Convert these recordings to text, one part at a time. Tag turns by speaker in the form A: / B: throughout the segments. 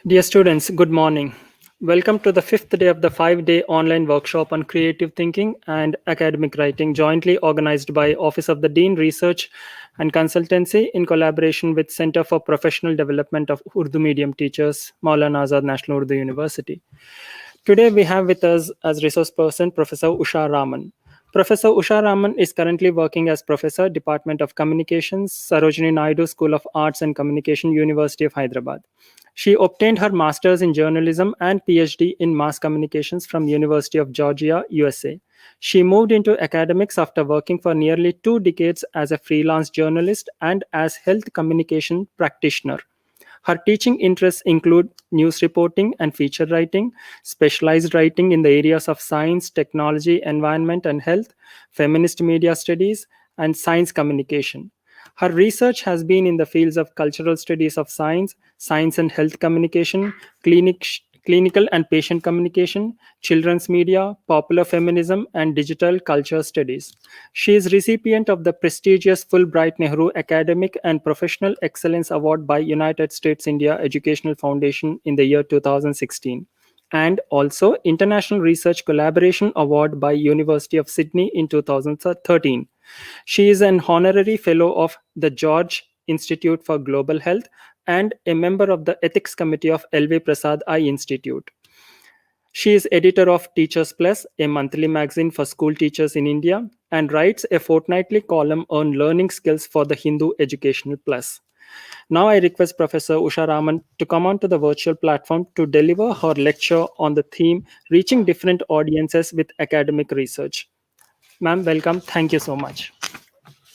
A: Dear students, good morning. Welcome to the fifth day of the 5-day online workshop on creative thinking and academic writing, jointly organized by Office of the Dean Research and Consultancy in collaboration with Center for Professional Development of Urdu Medium Teachers, Maulana Azad National Urdu University. Today we have with us as resource person Professor Usha Raman. Professor Usha Raman is currently working as Professor, Department of Communications, Sarojini Naidu School of Arts and Communication, University of Hyderabad. She obtained her master's in journalism and PhD in mass communications from University of Georgia, USA. She moved into academics after working for nearly 2 decades as a freelance journalist and as health communication practitioner. Her teaching interests include news reporting and feature writing, specialized writing in the areas of science, technology, environment, and health, feminist media studies, and science communication. Her research has been in the fields of cultural studies of science, science and health communication, clinical and patient communication, children's media, popular feminism, and digital culture studies. She is recipient of the prestigious Fulbright Nehru Academic and Professional Excellence Award by United States India Educational Foundation in the year 2016 and also International Research Collaboration Award by University of Sydney in 2013. She is an honorary fellow of the George Institute for Global Health and a member of the Ethics Committee of L.V. Prasad Eye Institute. She is editor of Teachers Plus, a monthly magazine for school teachers in India, and writes a fortnightly column on learning skills for the Hindu Educational Plus. Now I request Professor Usha Raman to come onto the virtual platform to deliver her lecture on the theme Reaching Different Audiences with Academic Research. Ma'am, welcome. Thank you so much.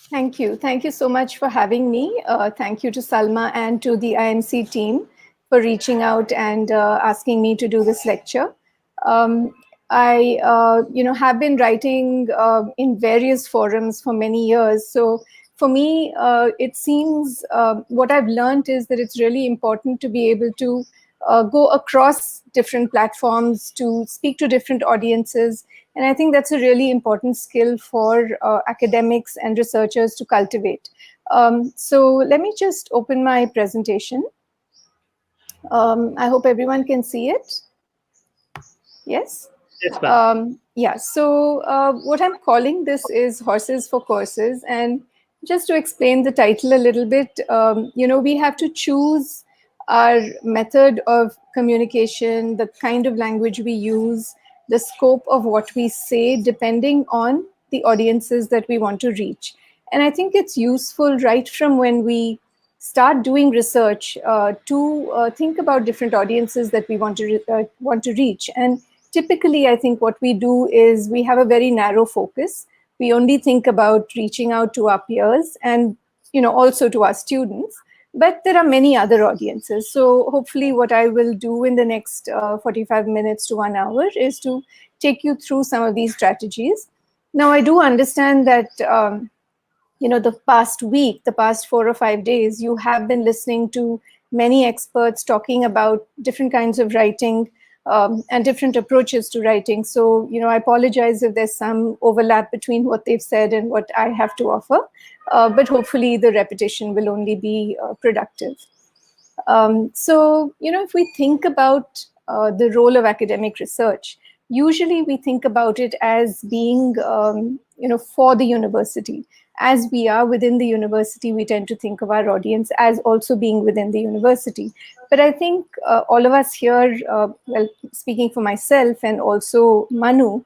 B: Thank you. Thank you so much for having me. Thank you to Salma and to the IMC team for reaching out and asking me to do this lecture. I have been writing in various forums for many years. So for me, it seems what I've learned is that it's really important to be able to go across different platforms to speak to different audiences. And I think that's a really important skill for academics and researchers to cultivate. So let me just open my presentation. I hope everyone can see it. Yes?
A: Yes, ma'am.
B: Yeah, so what I'm calling this is Horses for Courses. And just to explain the title a little bit, we have to choose our method of communication, the kind of language we use, the scope of what we say, depending on the audiences that we want to reach. And I think it's useful right from when we start doing research to think about different audiences that we want to reach. And typically, I think what we do is we have a very narrow focus. We only think about reaching out to our peers and also to our students. But there are many other audiences. So hopefully what I will do in the next 45 minutes to 1 hour is to take you through some of these strategies. Now, I do understand that, the past week, the past 4 or 5 days, you have been listening to many experts talking about different kinds of writing and different approaches to writing. So, I apologize if there's some overlap between what they've said and what I have to offer. But hopefully the repetition will only be productive. So, if we think about the role of academic research, usually we think about it as being, for the university. As we are within the university, we tend to think of our audience as also being within the university. But I think all of us here, well, speaking for myself and also MANUU,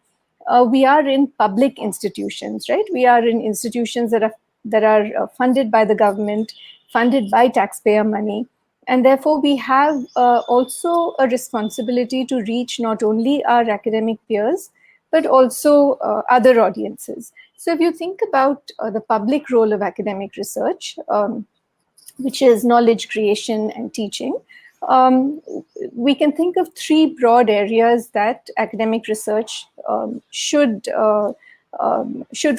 B: we are in public institutions, right? We are in institutions that are funded by the government, funded by taxpayer money. And therefore, we have also a responsibility to reach not only our academic peers, but also other audiences. So if you think about the public role of academic research, which is knowledge creation and teaching, we can think of 3 broad areas that academic research should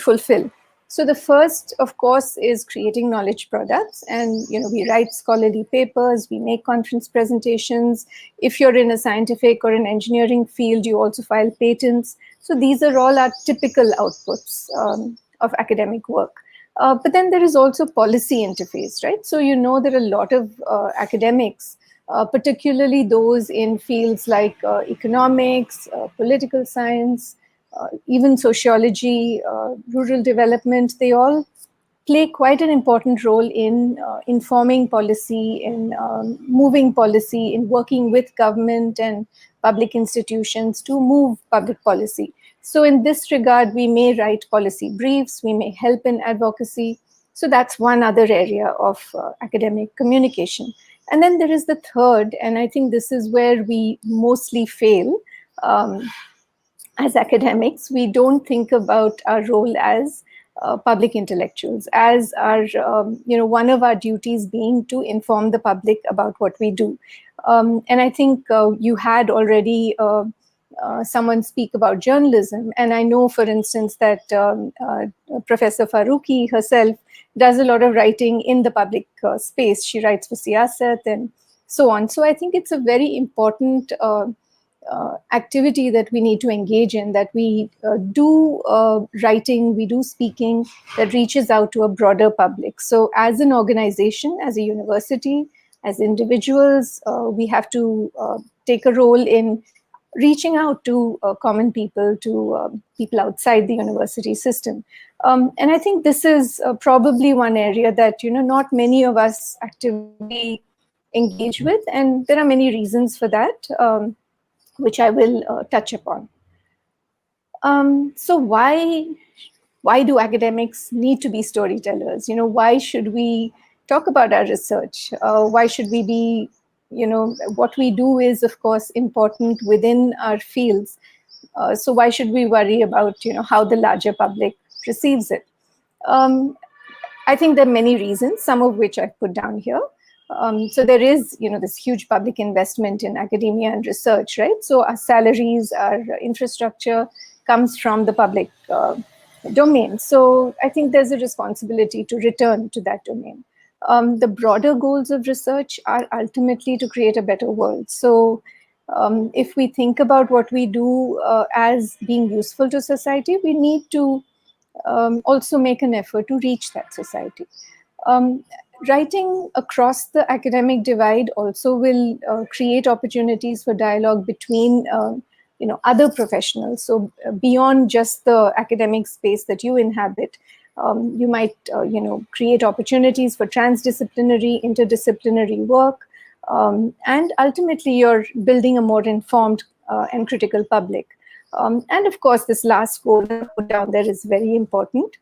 B: fulfill. So the first, of course, is creating knowledge products. And, we write scholarly papers, we make conference presentations. If you're in a scientific or an engineering field, you also file patents. So these are all our typical outputs of academic work. But then there is also policy interface, right? So, there are a lot of academics particularly those in fields like economics, political science, even sociology, rural development. They all play quite an important role in informing policy, in moving policy, in working with government and public institutions to move public policy. So in this regard, we may write policy briefs, we may help in advocacy. So that's one other area of academic communication. And then there is the third, and I think this is where we mostly fail. As academics, we don't think about our role as public intellectuals, as our, one of our duties being to inform the public about what we do. And I think you had already someone speak about journalism. And I know, for instance, that Professor Farooqi herself does a lot of writing in the public space. She writes for Siyasat and so on. So I think it's a very important activity that we need to engage in, that we do writing, we do speaking that reaches out to a broader public. So as an organization, as a university, as individuals, we have to take a role in reaching out to common people, to people outside the university system. And I think this is probably one area that, not many of us actively engage with, and there are many reasons for that. Which I will touch upon. So why do academics need to be storytellers? Why should we talk about our research? Why should we be, what we do is, of course, important within our fields. So why should we worry about, how the larger public receives it? I think there are many reasons, some of which I've put down here. So there is, this huge public investment in academia and research, right? So our salaries, our infrastructure comes from the public domain. So I think there's a responsibility to return to that domain. The broader goals of research are ultimately to create a better world. So if we think about what we do as being useful to society, we need to also make an effort to reach that society. Writing across the academic divide also will create opportunities for dialogue between other professionals. So beyond just the academic space that you inhabit, you might create opportunities for transdisciplinary, interdisciplinary work, and ultimately you're building a more informed and critical public. And of course, this last goal that I put down there is very important.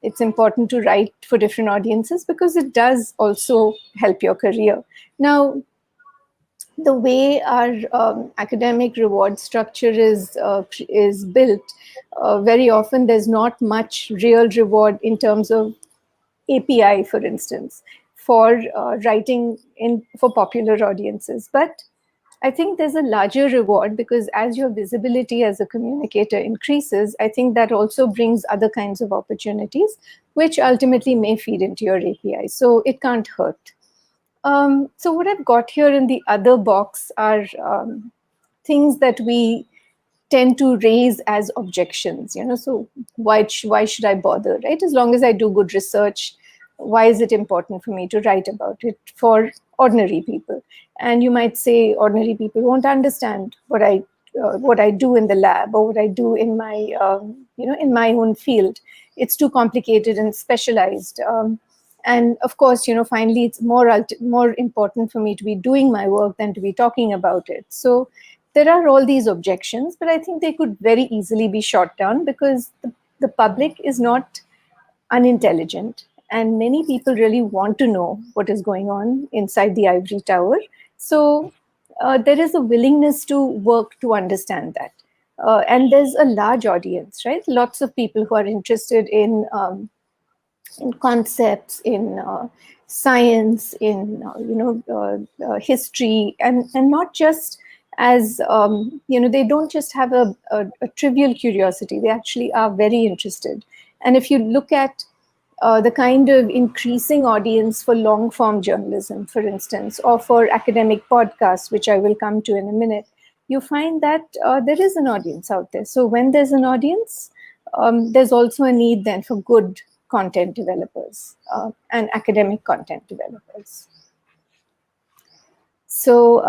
B: It's important to write for different audiences because it does also help your career. Now, the way our academic reward structure is built, very often there's not much real reward in terms of API, for instance, for writing for popular audiences. But I think there's a larger reward because as your visibility as a communicator increases, I think that also brings other kinds of opportunities, which ultimately may feed into your API. So it can't hurt. So what I've got here in the other box are things that we tend to raise as objections. So why should I bother, right? As long as I do good research, why is it important for me to write about it for ordinary people? And you might say ordinary people won't understand what I do in the lab or what I do in my in my own field. It's too complicated and specialized. And of course, finally, it's more important for me to be doing my work than to be talking about it. So there are all these objections, but I think they could very easily be shot down because the public is not unintelligent. And many people really want to know what is going on inside the ivory tower. So there is a willingness to work to understand that. And there's a large audience, right? Lots of people who are interested in concepts, in science, in history, and not just as they don't just have a trivial curiosity. They actually are very interested. And if you look at the kind of increasing audience for long form journalism, for instance, or for academic podcasts, which I will come to in a minute, you find that there is an audience out there. So when there's an audience, there's also a need then for good content developers and academic content developers. So,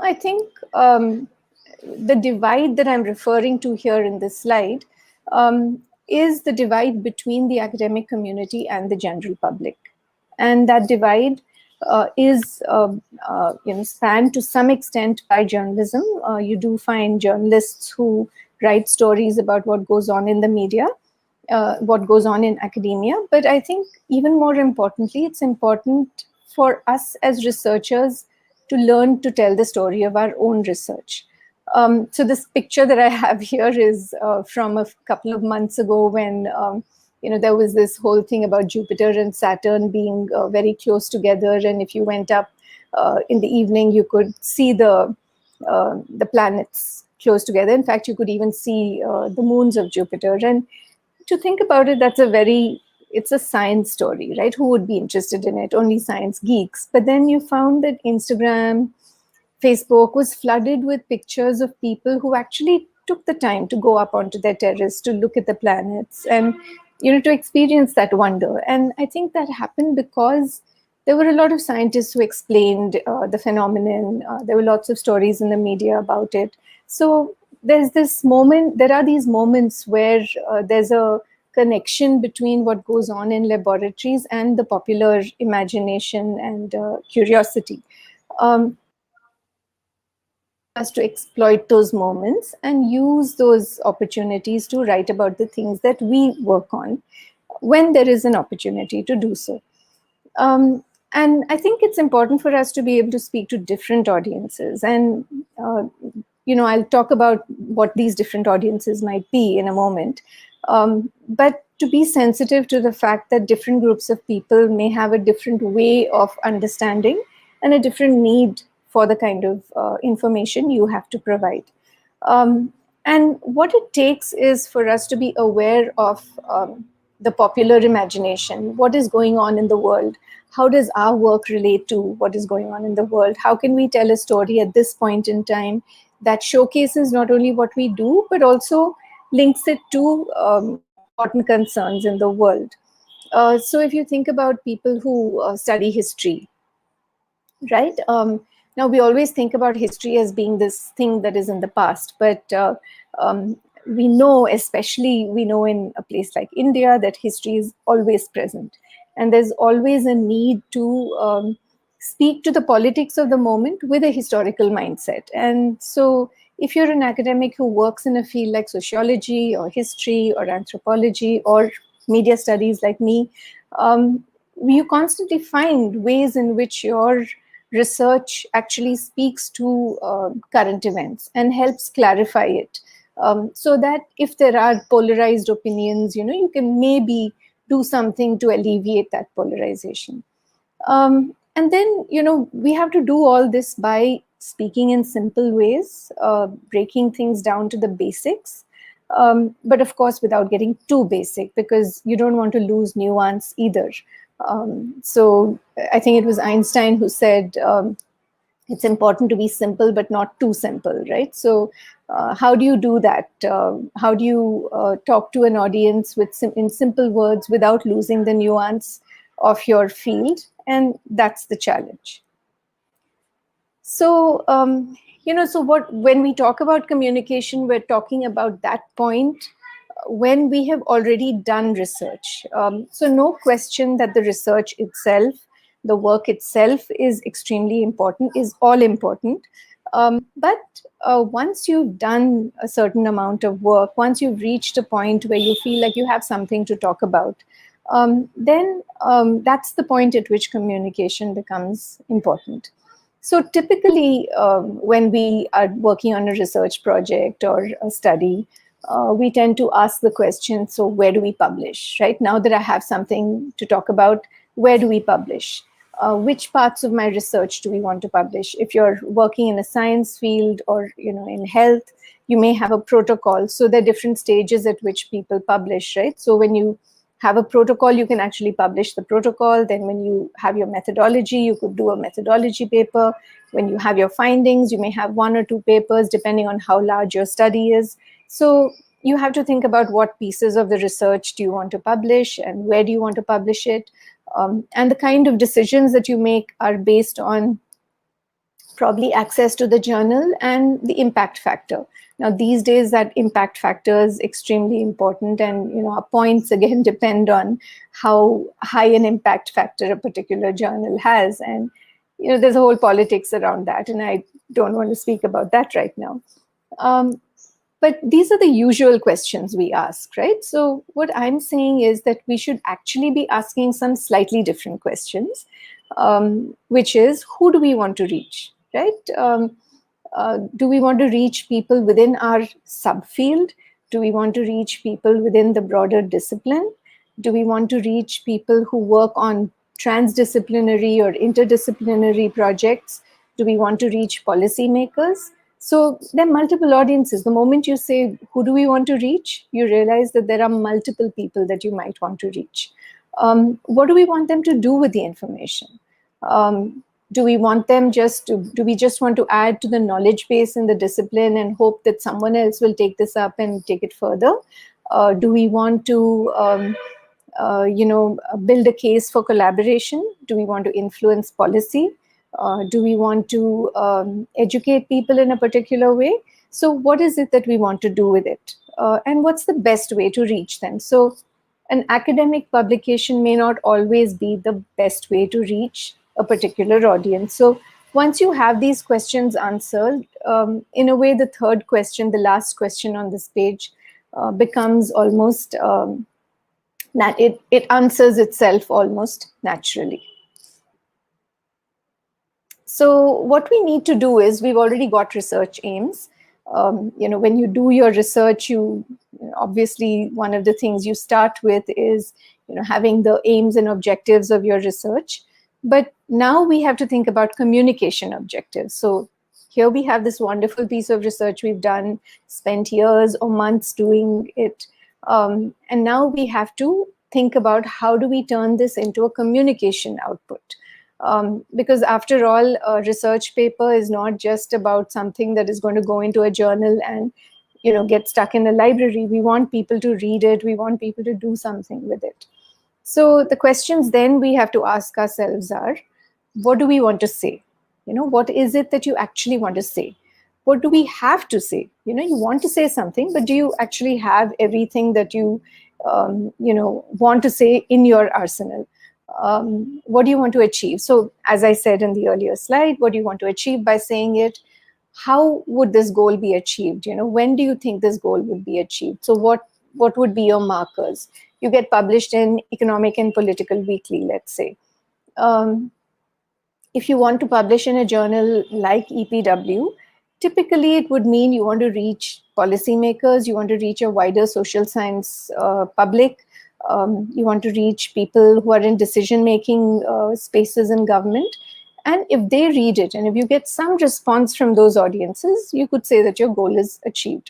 B: I think the divide that I'm referring to here in this slide is the divide between the academic community and the general public. And that divide is spanned to some extent by journalism. You do find journalists who write stories about what goes on in the media, what goes on in academia. But I think even more importantly, it's important for us as researchers to learn to tell the story of our own research. So this picture that I have here is from a couple of months ago when there was this whole thing about Jupiter and Saturn being very close together, and if you went up in the evening, you could see the planets close together. In fact, you could even see the moons of Jupiter. And to think about it, it's a science story, right? Who would be interested in it? Only science geeks. But then you found that Instagram, Facebook was flooded with pictures of people who actually took the time to go up onto their terrace to look at the planets and, to experience that wonder. And I think that happened because there were a lot of scientists who explained the phenomenon. There were lots of stories in the media about it. So there are these moments where there's a connection between what goes on in laboratories and the popular imagination and curiosity. Us to exploit those moments and use those opportunities to write about the things that we work on when there is an opportunity to do so. And I think it's important for us to be able to speak to different audiences. And, I'll talk about what these different audiences might be in a moment. But to be sensitive to the fact that different groups of people may have a different way of understanding and a different need for the kind of information you have to provide. And what it takes is for us to be aware of the popular imagination, what is going on in the world, how does our work relate to what is going on in the world, how can we tell a story at this point in time that showcases not only what we do, but also links it to important concerns in the world. So if you think about people who study history, right? Now, we always think about history as being this thing that is in the past, but we know, especially we know in a place like India, that history is always present. And there's always a need to speak to the politics of the moment with a historical mindset. And so if you're an academic who works in a field like sociology or history or anthropology or media studies like me, you constantly find ways in which your research actually speaks to current events and helps clarify it, so that if there are polarized opinions, you can maybe do something to alleviate that polarization. And then, we have to do all this by speaking in simple ways, breaking things down to the basics, but of course without getting too basic, because you don't want to lose nuance either. So I think it was Einstein who said, it's important to be simple, but not too simple, right? So how do you do that? How do you talk to an audience in simple words without losing the nuance of your field? And that's the challenge. So, when we talk about communication, we're talking about that point when we have already done research. So no question that the research itself, the work itself is extremely important, is all important. But once you've done a certain amount of work, once you've reached a point where you feel like you have something to talk about, then that's the point at which communication becomes important. So typically, when we are working on a research project or a study, we tend to ask the question, so where do we publish, right? Now that I have something to talk about, where do we publish? Which parts of my research do we want to publish? If you're working in a science field or in health, you may have a protocol. So there are different stages at which people publish, right? So when you have a protocol, you can actually publish the protocol. Then when you have your methodology, you could do a methodology paper. When you have your findings, you may have 1 or 2 papers, depending on how large your study is. So you have to think about what pieces of the research do you want to publish and where do you want to publish it. And the kind of decisions that you make are based on probably access to the journal, and the impact factor. Now, these days, that impact factor is extremely important, and our points again depend on how high an impact factor a particular journal has, and there's a whole politics around that, and I don't want to speak about that right now. But these are the usual questions we ask, right? So what I'm saying is that we should actually be asking some slightly different questions, which is, who do we want to reach, right? Do we want to reach people within our subfield? Do we want to reach people within the broader discipline? Do we want to reach people who work on transdisciplinary or interdisciplinary projects? Do we want to reach policymakers? So there are multiple audiences. The moment you say, who do we want to reach? You realize that there are multiple people that you might want to reach. What do we want them to do with the information? Do we want them do we just want to add to the knowledge base in the discipline and hope that someone else will take this up and take it further? Do we want to, build a case for collaboration? Do we want to influence policy? Do we want to educate people in a particular way? So what is it that we want to do with it? And what's the best way to reach them? So an academic publication may not always be the best way to reach a particular audience. So once you have these questions answered, in a way, the third question, the last question on this page, becomes almost, it answers itself almost naturally. So what we need to do is, we've already got research aims. When you do your research, obviously one of the things you start with is having the aims and objectives of your research. But now we have to think about communication objectives. So here we have this wonderful piece of research we've done, spent years or months doing it. And now we have to think about, how do we turn this into a communication output? Because after all, a research paper is not just about something that is going to go into a journal and get stuck in a library. We want people to read it. We want people to do something with it. So the questions then we have to ask ourselves are, what do we want to say? What is it that you actually want to say? What do we have to say? You want to say something, but do you actually have everything that you want to say in your arsenal? What do you want to achieve? So as I said in the earlier slide, what do you want to achieve by saying it? How would this goal be achieved? When do you think this goal would be achieved? So what would be your markers? You get published in Economic and Political Weekly, let's say. If you want to publish in a journal like EPW, typically it would mean you want to reach policymakers, you want to reach a wider social science public, you want to reach people who are in decision-making spaces in government. And if they read it, and if you get some response from those audiences, you could say that your goal is achieved.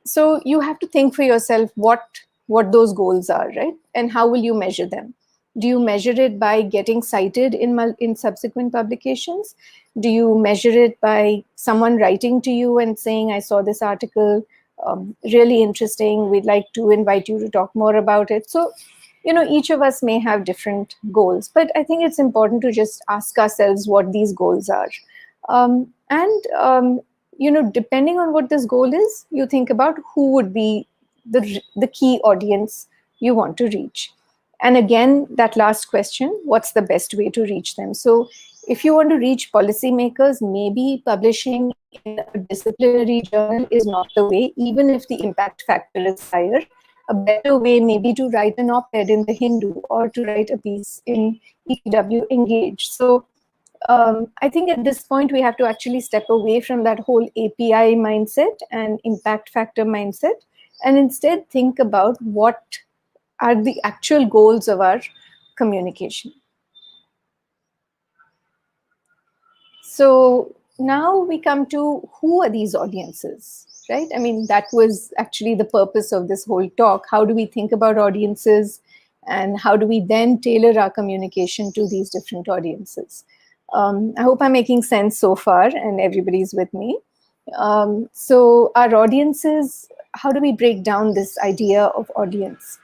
B: So you have to think for yourself what those goals are, right? And how will you measure them? Do you measure it by getting cited in subsequent publications? Do you measure it by someone writing to you and saying, I saw this article, really interesting, we'd like to invite you to talk more about it? So, each of us may have different goals, but I think it's important to just ask ourselves what these goals are. Depending on what this goal is, you think about who would be the key audience you want to reach. And again, that last question, what's the best way to reach them? So if you want to reach policymakers, maybe publishing in a disciplinary journal is not the way, even if the impact factor is higher. A better way may be to write an op-ed in the Hindu, or to write a piece in EPW Engage. So I think at this point, we have to actually step away from that whole API mindset and impact factor mindset, and instead think about what are the actual goals of our communication. So now we come to, who are these audiences, right? I mean, that was actually the purpose of this whole talk. How do we think about audiences, and how do we then tailor our communication to these different audiences? I hope I'm making sense so far and everybody's with me. So our audiences, how do we break down this idea of audience?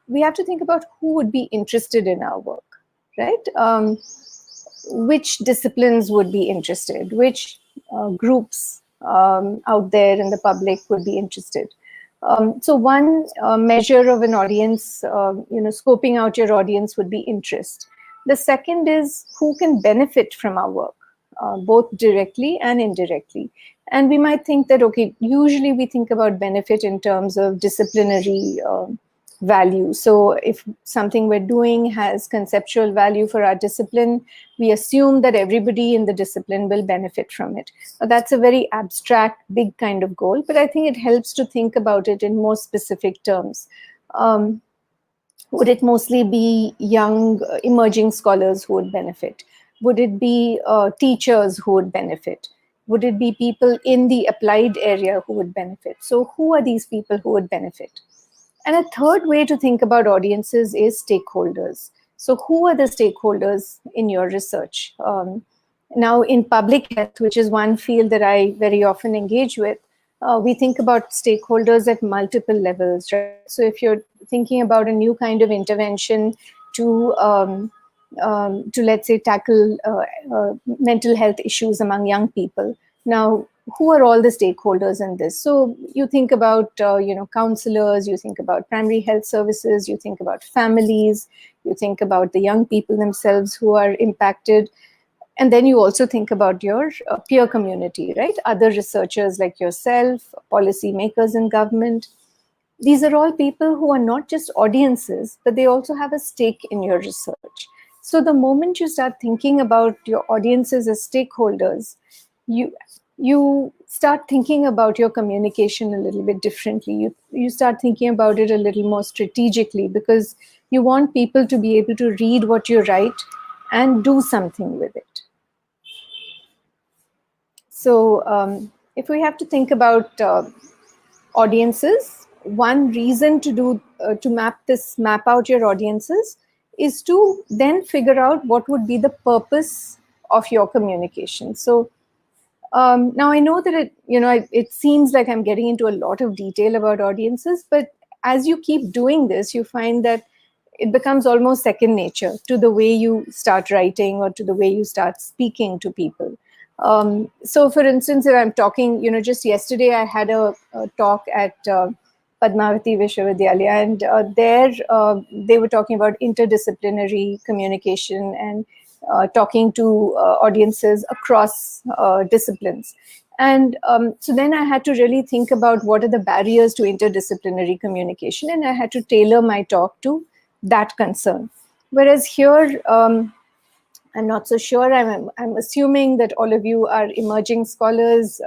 B: We have to think about who would be interested in our work, right? which disciplines would be interested, which groups out there in the public would be interested. So one measure of an audience, scoping out your audience would be interest. The second is who can benefit from our work, both directly and indirectly. And we might think that, okay, usually we think about benefit in terms of disciplinary value. So if something we're doing has conceptual value for our discipline, we assume that everybody in the discipline will benefit from it. Now, that's a very abstract, big kind of goal, but I think it helps to think about it in more specific terms. Would it mostly be young emerging scholars who would benefit? Would it be teachers who would benefit? Would it be people in the applied area who would benefit? So who are these people who would benefit? And a third way to think about audiences is stakeholders. So who are the stakeholders in your research? Now in public health, which is one field that I very often engage with, we think about stakeholders at multiple levels, right? So if you're thinking about a new kind of intervention to let's say tackle mental health issues among young people, now who are all the stakeholders in this? So you think about counselors, you think about primary health services, you think about families, you think about the young people themselves who are impacted. And then you also think about your peer community, right? Other researchers like yourself, policymakers in government. These are all people who are not just audiences, but they also have a stake in your research. So the moment you start thinking about your audiences as stakeholders, you start thinking about your communication a little bit differently. You start thinking about it a little more strategically, because you want people to be able to read what you write and do something with it. So if we have to think about audiences, one reason to do to map out your audiences is to then figure out what would be the purpose of your communication. So now I know that it seems like I'm getting into a lot of detail about audiences, but as you keep doing this, you find that it becomes almost second nature to the way you start writing or to the way you start speaking to people. So for instance, if I'm talking, just yesterday I had a talk at Padmavati Vishwavidyalaya, and there they were talking about interdisciplinary communication and talking to audiences across disciplines. And so then I had to really think about what are the barriers to interdisciplinary communication, and I had to tailor my talk to that concern. Whereas here, I'm not so sure. I'm assuming that all of you are emerging scholars,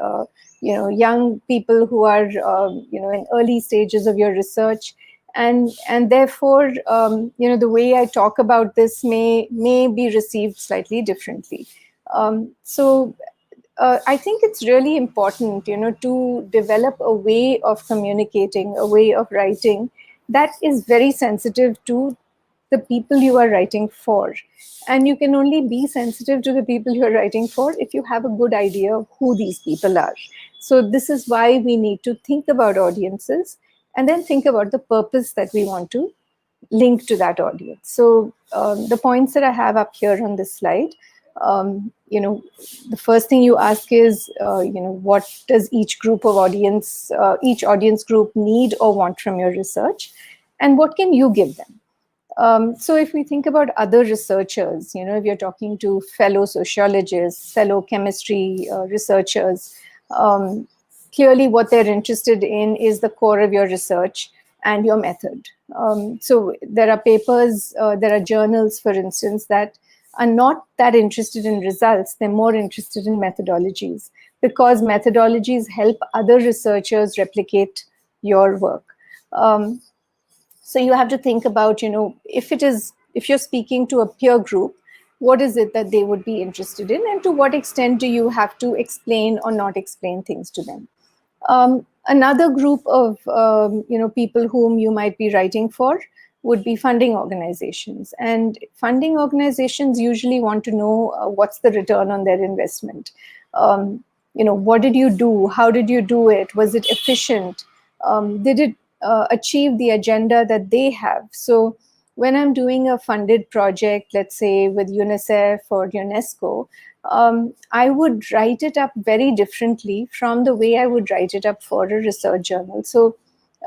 B: young people who are, in early stages of your research, and therefore, the way I talk about this may be received slightly differently. So I think it's really important, to develop a way of communicating, a way of writing that is very sensitive to the people you are writing for. And you can only be sensitive to the people you are writing for if you have a good idea of who these people are. So this is why we need to think about audiences and then think about the purpose that we want to link to that audience. So the points that I have up here on this slide, the first thing you ask is, what does each group of audience, each audience group need or want from your research, and what can you give them? So if we think about other researchers, if you're talking to fellow sociologists, fellow chemistry researchers, clearly what they're interested in is the core of your research and your method. So there are papers, there are journals, for instance, that are not that interested in results. They're more interested in methodologies, because methodologies help other researchers replicate your work. So you have to think about, if you're speaking to a peer group, what is it that they would be interested in, and to what extent do you have to explain or not explain things to them? Another group of people whom you might be writing for would be funding organizations, and funding organizations usually want to know what's the return on their investment. What did you do? How did you do it? Was it efficient? Did it achieve the agenda that they have? So when I'm doing a funded project, let's say with UNICEF or UNESCO, I would write it up very differently from the way I would write it up for a research journal. So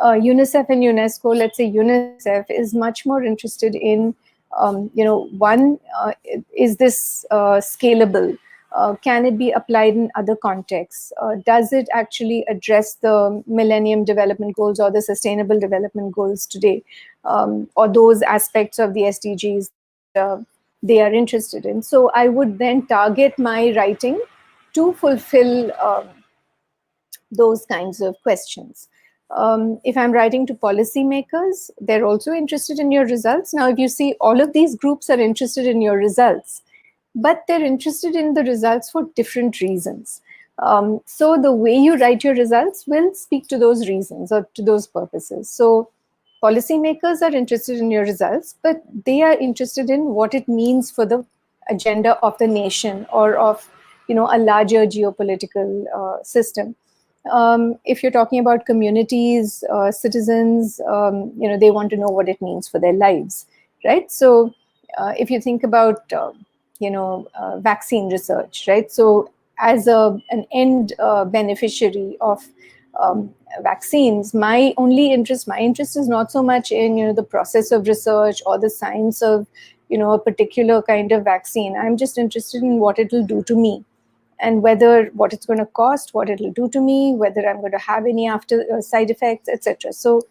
B: UNICEF and UNESCO, let's say UNICEF is much more interested in, one, is this scalable? Can it be applied in other contexts? Does it actually address the Millennium Development Goals or the Sustainable Development Goals today, or those aspects of the SDGs that they are interested in? So I would then target my writing to fulfill those kinds of questions. If I'm writing to policymakers, they're also interested in your results. Now, if you see, all of these groups are interested in your results, but they're interested in the results for different reasons. So the way you write your results will speak to those reasons or to those purposes. So policymakers are interested in your results, but they are interested in what it means for the agenda of the nation or of, a larger geopolitical system. If you're talking about communities, citizens, they want to know what it means for their lives, right? So if you think about, vaccine research, right? So as an end beneficiary of vaccines, my interest is not so much in, the process of research or the science of, a particular kind of vaccine. I'm just interested in what it will do to me, and what it's going to cost, what it'll do to me, whether I'm going to have any after side effects, etc. So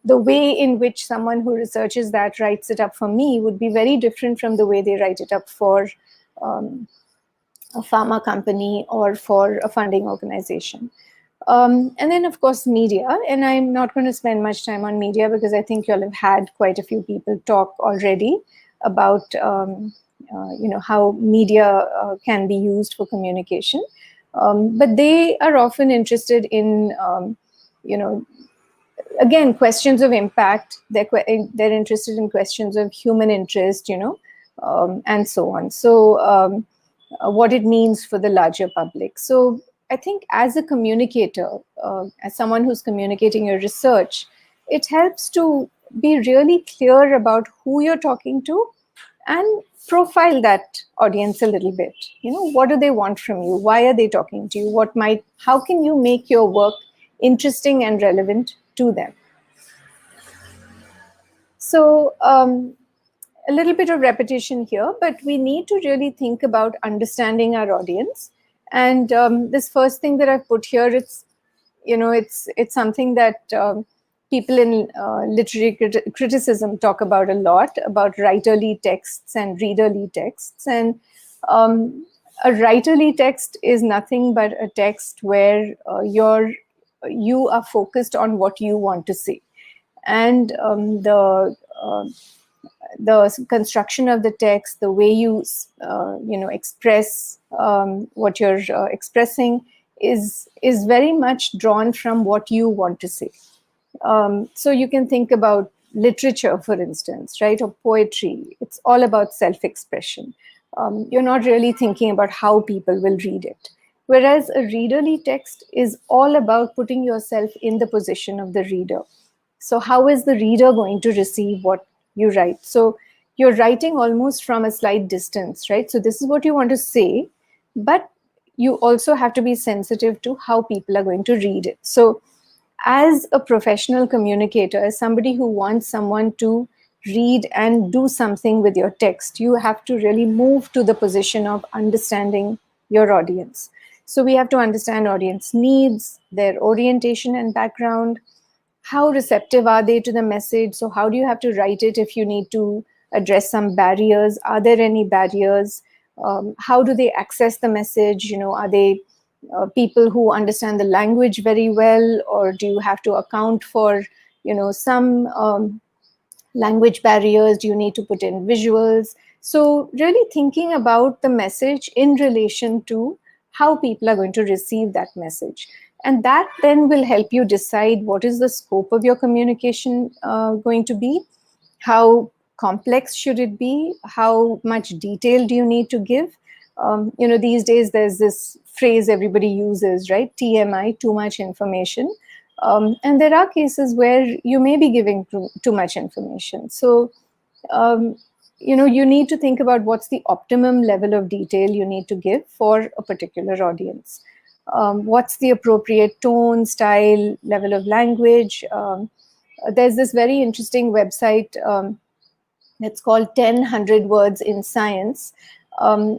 B: the way in which someone who researches that writes it up for me would be very different from the way they write it up for a pharma company or for a funding organization. And then, of course, media. And I'm not going to spend much time on media because I think you'll have had quite a few people talk already about how media can be used for communication. But they are often interested in, again, questions of impact. They're interested in questions of human interest, and so on. So what it means for the larger public. So I think as a communicator, as someone who's communicating your research, it helps to be really clear about who you're talking to and profile that audience a little bit. What do they want from you? Why are they talking to you? How can you make your work interesting and relevant to them? So a little bit of repetition here, but we need to really think about understanding our audience. And this first thing that I've put here, it's something that people in literary criticism talk about a lot, about writerly texts and readerly texts. And a writerly text is nothing but a text where you are focused on what you want to say. And the construction of the text, the way you express what you're expressing is very much drawn from what you want to say. So you can think about literature, for instance, right, or poetry. It's all about self-expression. You're not really thinking about how people will read it. Whereas a readerly text is all about putting yourself in the position of the reader. So how is the reader going to receive what you write? So you're writing almost from a slight distance, right? So this is what you want to say, but you also have to be sensitive to how people are going to read it. So as a professional communicator, as somebody who wants someone to read and do something with your text, you have to really move to the position of understanding your audience. So we have to understand audience needs, their orientation and background. How receptive are they to the message? So how do you have to write it if you need to address some barriers? Are there any barriers? How do they access the message? Are they people who understand the language very well, or do you have to account for, some language barriers? Do you need to put in visuals? So really thinking about the message in relation to how people are going to receive that message. And that then will help you decide what is the scope of your communication going to be, how complex should it be, how much detail do you need to give. These days there's this phrase everybody uses, right? TMI, too much information. And there are cases where you may be giving too much information. So you need to think about what's the optimum level of detail you need to give for a particular audience. What's the appropriate tone, style, level of language? There's this very interesting website it's called 10 words in science,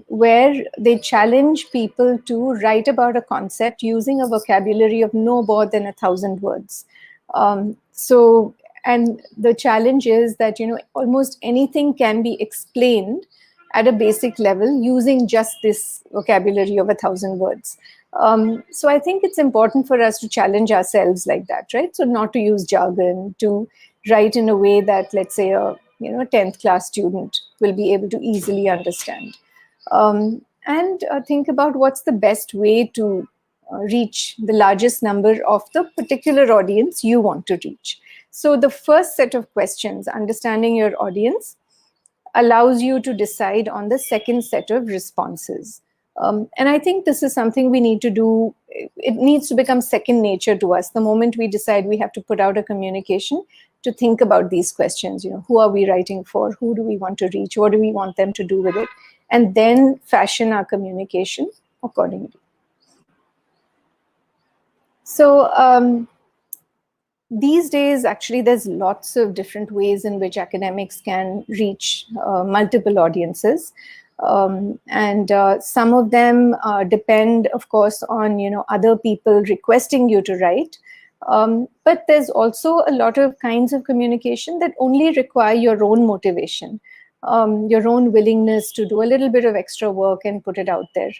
B: where they challenge people to write about a concept using a vocabulary of no more than 1,000 words. So, and the challenge is that, almost anything can be explained at a basic level using just this vocabulary of 1,000 words. So I think it's important for us to challenge ourselves like that, right? So not to use jargon, to write in a way that, let's say, a 10th class student will be able to easily understand. And think about what's the best way to reach the largest number of the particular audience you want to reach. So the first set of questions, understanding your audience, allows you to decide on the second set of responses. And I think this is something we need to do. It needs to become second nature to us. The moment we decide we have to put out a communication, to think about these questions, who are we writing for? Who do we want to reach? What do we want them to do with it? And then fashion our communication accordingly. So these days, actually, there's lots of different ways in which academics can reach multiple audiences. And some of them depend, of course, on other people requesting you to write. But there's also a lot of kinds of communication that only require your own motivation, your own willingness to do a little bit of extra work and put it out there.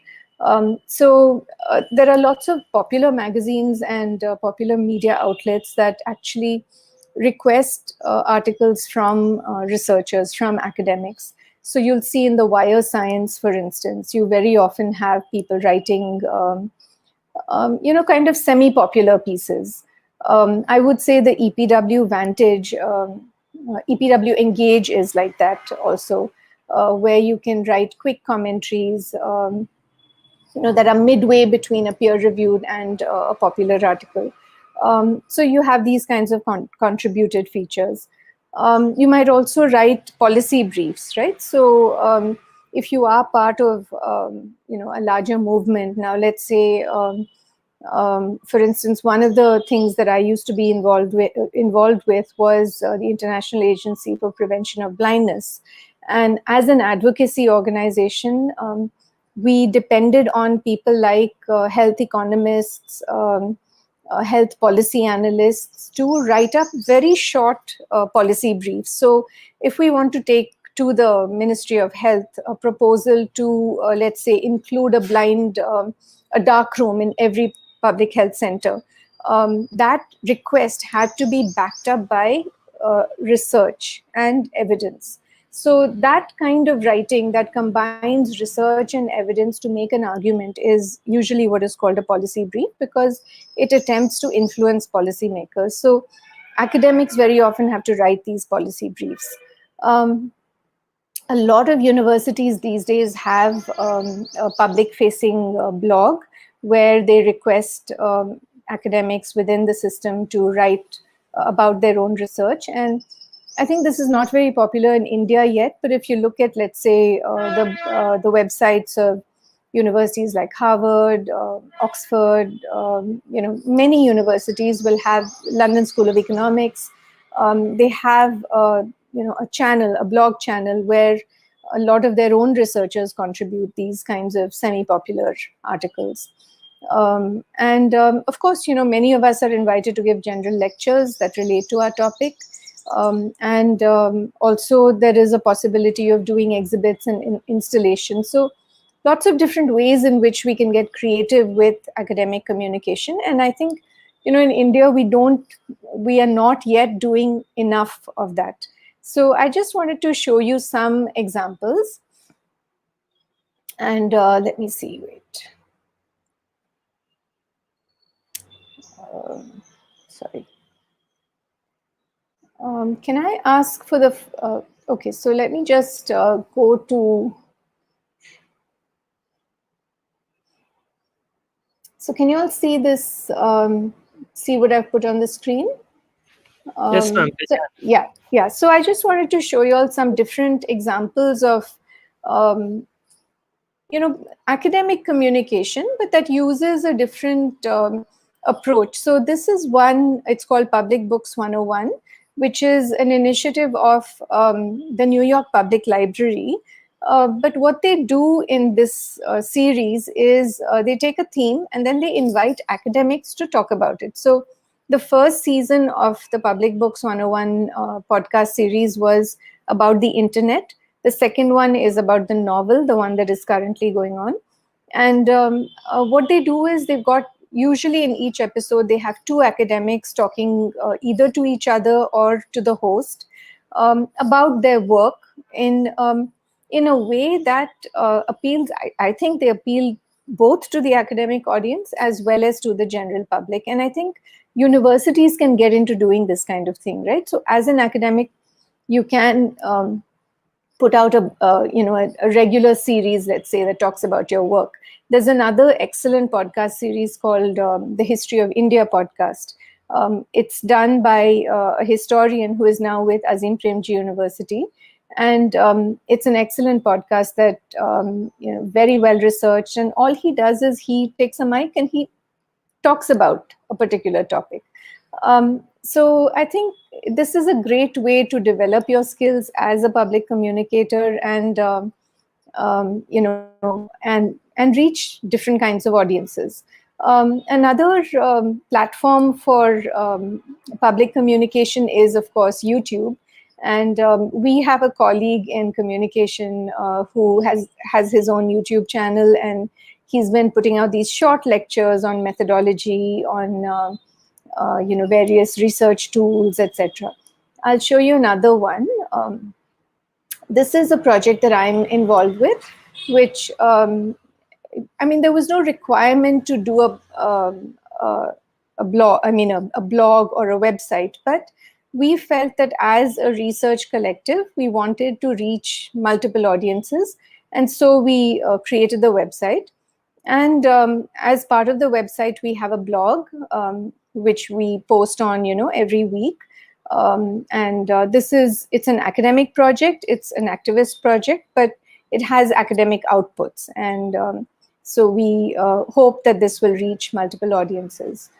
B: So there are lots of popular magazines and popular media outlets that actually request articles from researchers, from academics. So you'll see in the Wire Science, for instance, you very often have people writing, kind of semi-popular pieces. I would say the EPW Vantage, EPW Engage is like that also, where you can write quick commentaries, that are midway between a peer-reviewed and a popular article. So you have these kinds of contributed features. You might also write policy briefs, right? So if you are part of, a larger movement, now let's say, for instance, one of the things that I used to be involved with was the International Agency for Prevention of Blindness. And as an advocacy organization, we depended on people like health economists, health policy analysts to write up very short policy briefs. So if we want to take to the Ministry of Health a proposal to, let's say, include a dark room in every public health center, that request had to be backed up by research and evidence. So that kind of writing that combines research and evidence to make an argument is usually what is called a policy brief, because it attempts to influence policymakers. So academics very often have to write these policy briefs. A lot of universities these days have a public-facing blog where they request academics within the system to write about their own research. And I think this is not very popular in India yet, but if you look at, let's say, the websites of universities like Harvard, Oxford, many universities will have London School of Economics. They have, a channel, a blog channel where a lot of their own researchers contribute these kinds of semi-popular articles. Of course, many of us are invited to give general lectures that relate to our topic. Also there is a possibility of doing exhibits and installations. So lots of different ways in which we can get creative with academic communication. And I think, in India, we are not yet doing enough of that. So I just wanted to show you some examples. And let me see, wait. Sorry. Can I ask for the, okay, so let me just go to, so can you all see this, see what I've put on the screen?
A: Yes, ma'am.
B: So yeah. So I just wanted to show you all some different examples of um, academic communication, but that uses a different approach. So this is one, it's called Public Books 101, which is an initiative of the New York Public Library. But what they do in this series is they take a theme and then they invite academics to talk about it. So the first season of the Public Books 101 podcast series was about the internet. The second one is about the novel, the one that is currently going on. And what they do is they've got, usually in each episode, they have two academics talking either to each other or to the host about their work in a way that appeals, I think they appeal both to the academic audience as well as to the general public. And I think universities can get into doing this kind of thing, right? So as an academic, you can put out a regular series, let's say, that talks about your work. There's another excellent podcast series called the History of India podcast. It's done by a historian who is now with Azim Premji University, and it's an excellent podcast that very well researched. And all he does is he takes a mic and he talks about a particular topic. So I think this is a great way to develop your skills as a public communicator and and reach different kinds of audiences. Another platform for public communication is, of course, YouTube. And we have a colleague in communication who has his own YouTube channel, and he's been putting out these short lectures on methodology, on various research tools, etc. I'll show you another one. This is a project that I'm involved with, which there was no requirement to do a blog. A blog or a website, but we felt that as a research collective, we wanted to reach multiple audiences, and so we created the website. And as part of the website, we have a blog which we post on, every week. It's an academic project, it's an activist project, but it has academic outputs. And so we hope that this will reach multiple audiences.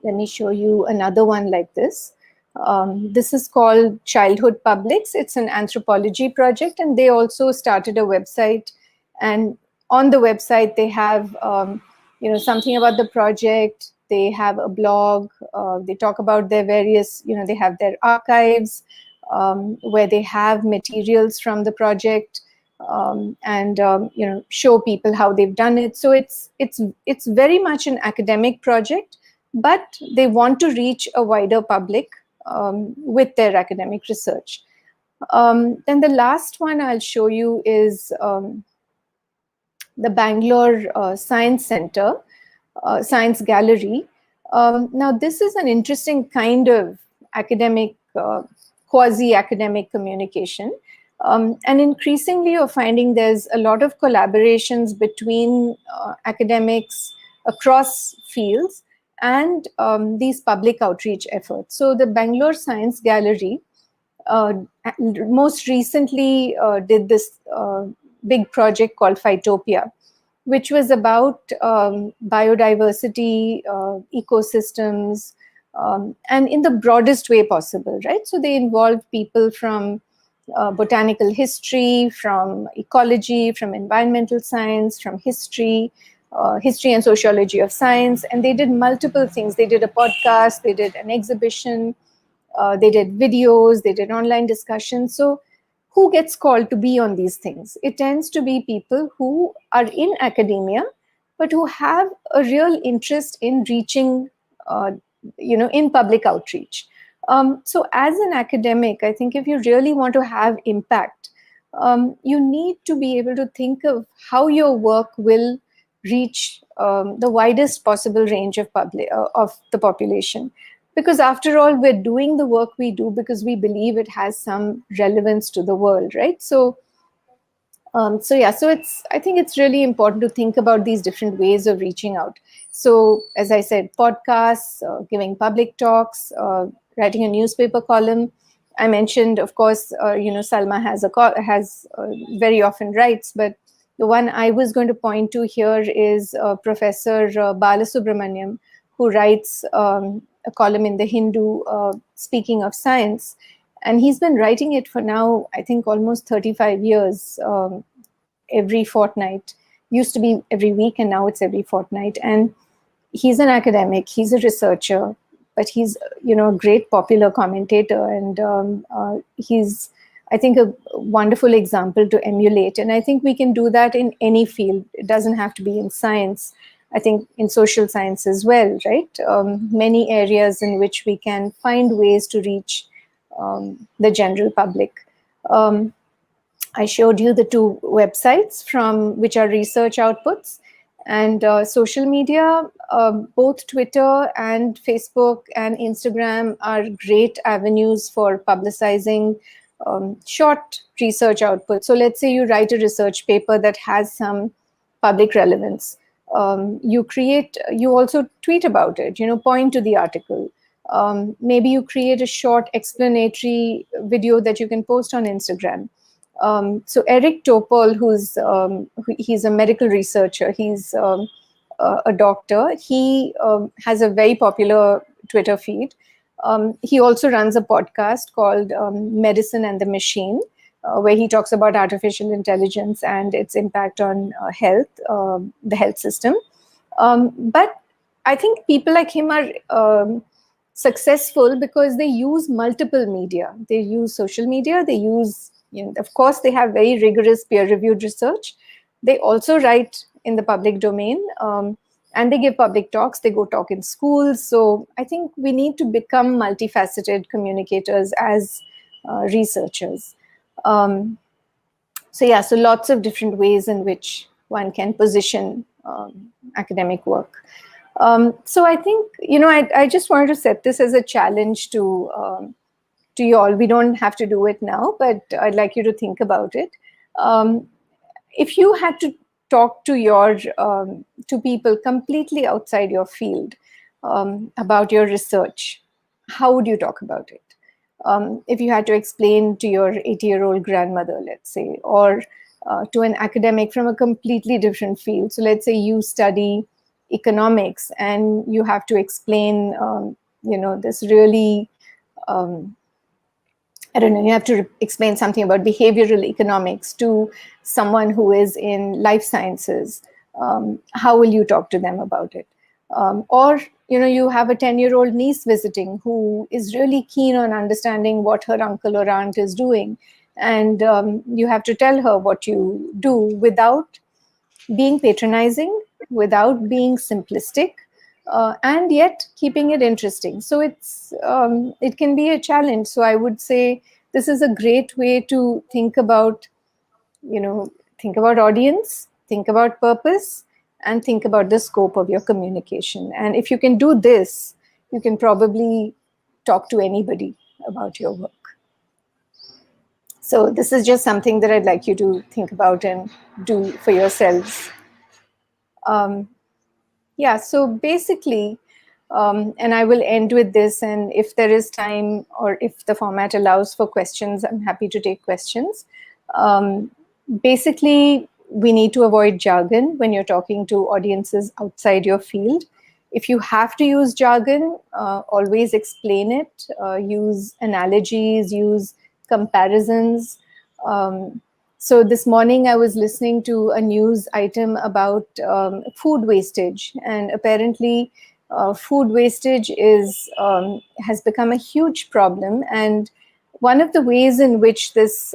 B: Let me show you another one like this. This is called Childhood Publics. It's an anthropology project, and they also started a website. And on the website, they have something about the project. They have a blog. They talk about their various, they have their archives where they have materials from the project, and show people how they've done it. So it's very much an academic project, but they want to reach a wider public with their academic research. Then the last one I'll show you is the Bangalore Science Center, Science Gallery. Now, this is an interesting kind of academic, quasi-academic communication. And increasingly, you're finding there's a lot of collaborations between academics across fields and these public outreach efforts. So the Bangalore Science Gallery most recently did this big project called Phytopia, which was about biodiversity, ecosystems, and in the broadest way possible, right? So they involved people from botanical history, from ecology, from environmental science, from history, history and sociology of science, and they did multiple things. They did a podcast, they did an exhibition, they did videos, they did online discussions. So who gets called to be on these things? It tends to be people who are in academia, but who have a real interest in reaching, in public outreach. So as an academic, I think if you really want to have impact, you need to be able to think of how your work will reach the widest possible range of the population. Because after all, we're doing the work we do because we believe it has some relevance to the world, right? So So yeah, so I think it's really important to think about these different ways of reaching out. So as I said, podcasts, giving public talks, writing a newspaper column. I mentioned, of course, Salma has very often writes, but the one I was going to point to here is Professor Balasubramaniam, who writes a column in the Hindu, speaking of science, and he's been writing it for now, I think, almost 35 years, every fortnight. Used to be every week, and now it's every fortnight. And he's an academic, he's a researcher, but he's, a great popular commentator, and he's, I think, a wonderful example to emulate. And I think we can do that in any field. It doesn't have to be in science. I think in social science as well, right? Many areas in which we can find ways to reach the general public. I showed you the two websites from which are research outputs, and social media. Both Twitter and Facebook and Instagram are great avenues for publicizing short research output. So let's say you write a research paper that has some public relevance. You also tweet about it, point to the article. Maybe you create a short explanatory video that you can post on Instagram. So Eric Topol, he's a medical researcher, he's a doctor. He has a very popular Twitter feed. He also runs a podcast called Medicine and the Machine, where he talks about artificial intelligence and its impact on health, the health system. But I think people like him are successful because they use multiple media. They use social media, they use, of course, they have very rigorous peer-reviewed research. They also write in the public domain, and they give public talks. They go talk in schools. So I think we need to become multifaceted communicators as researchers. So yeah, so lots of different ways in which one can position academic work. So I think, I just wanted to set this as a challenge to you all. We don't have to do it now, but I'd like you to think about it. If you had to talk to to people completely outside your field about your research, how would you talk about it? If you had to explain to your 80-year-old grandmother, let's say, or to an academic from a completely different field. So let's say you study economics and you have to explain, this really, I don't know, you have to explain something about behavioral economics to someone who is in life sciences. How will you talk to them about it? Or, you have a 10-year-old niece visiting who is really keen on understanding what her uncle or aunt is doing. And you have to tell her what you do without being patronizing, without being simplistic, and yet keeping it interesting. So it can be a challenge. So I would say this is a great way to think about, think about audience, think about purpose, and think about the scope of your communication. And if you can do this, you can probably talk to anybody about your work. So this is just something that I'd like you to think about and do for yourselves. Yeah, so basically, and I will end with this, and if there is time or if the format allows for questions, I'm happy to take questions. Basically, we need to avoid jargon when you're talking to audiences outside your field. If you have to use jargon, always explain it, use analogies, use comparisons. So this morning I was listening to a news item about food wastage, and apparently food wastage has become a huge problem. And one of the ways in which this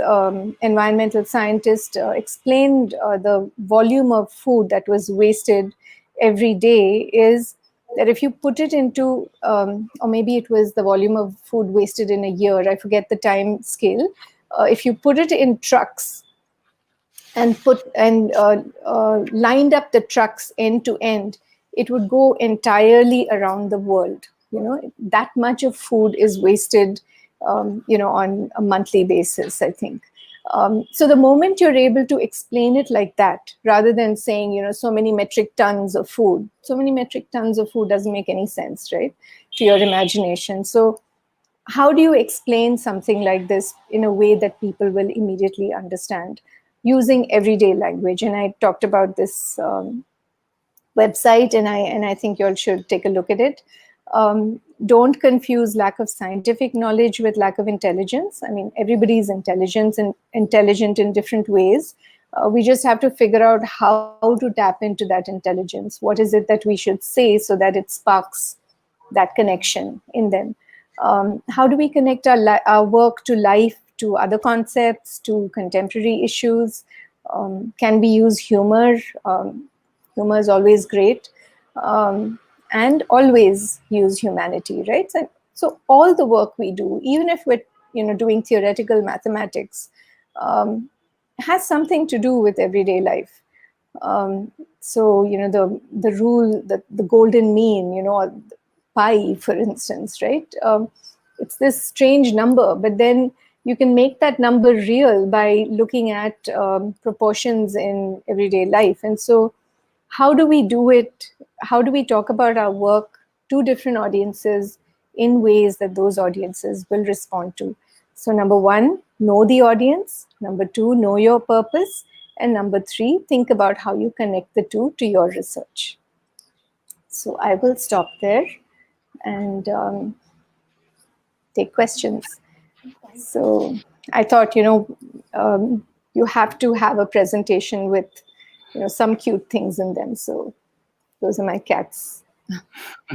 B: environmental scientist explained the volume of food that was wasted every day is that if you put it into, or maybe it was the volume of food wasted in a year, I forget the time scale. If you put it in trucks and lined up the trucks end to end, it would go entirely around the world. That much of food is wasted, on a monthly basis, I think. So the moment you're able to explain it like that, rather than saying, so many metric tons of food, doesn't make any sense, right, to your imagination. So how do you explain something like this in a way that people will immediately understand using everyday language? And I talked about this website, and I think you all should take a look at it. Don't confuse lack of scientific knowledge with lack of intelligence. I mean, everybody is intelligent in different ways. We just have to figure out how to tap into that intelligence. What is it that we should say so that it sparks that connection in them? How do we connect our work to life, to other concepts, to contemporary issues? Can we use humor? Humor is always great. And always use humanity, right? So all the work we do, even if we're doing theoretical mathematics, has something to do with everyday life. So the rule, the golden mean, pi, for instance, right? It's this strange number, but then you can make that number real by looking at proportions in everyday life. And so how do we do it? How do we talk about our work to different audiences in ways that those audiences will respond to? So number one, know the audience. Number two, know your purpose. And number three, think about how you connect the two to your research. So I will stop there and take questions. So I thought, you have to have a presentation with, some cute things in them. So those are my cats.